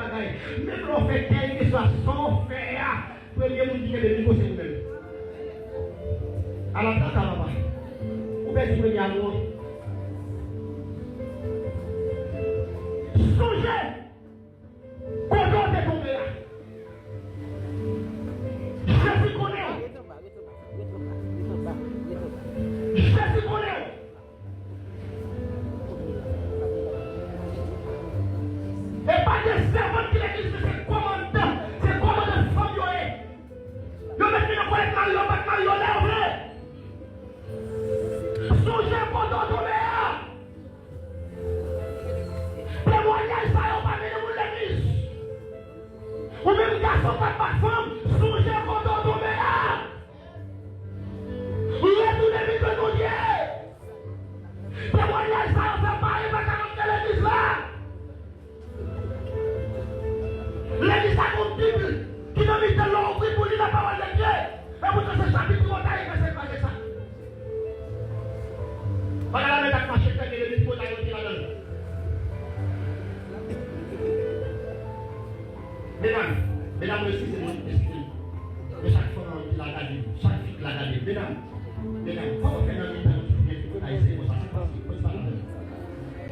bagaille. Même l'on fait quelque chose sans faire. Premier monde qui est le niveau, c'est vous-même. Alors, ça va. Vous pouvez dire, il songez. Quand on est tombé là. Jésus connaît. Jésus connaît. Et pas des servants qui l'église, c'est commandant. C'est commandant de femme. Yo mettez le collègue mal, yo pas mal, yo lève. Songez quand on tombe là. Témoignage ça, on va venir pour l'église. Ou même garçon, pas de femme. Songez quand on tombe là. Retournez vite de nos dieux. Témoignage ça, on fait parler, pas qu'à l'église là. L'église a une Bible qui nous met de l'eau pour lire la parole de Dieu. Et vous que ce chapitre, vous avez c'est pas ça. Voilà la méthode marché de l'église pour aller dans la mesdames, le c'est mon esprit. De chaque fois, on l'a gardé. Chaque fille l'a gardé. Mesdames, comment faire dans l'état de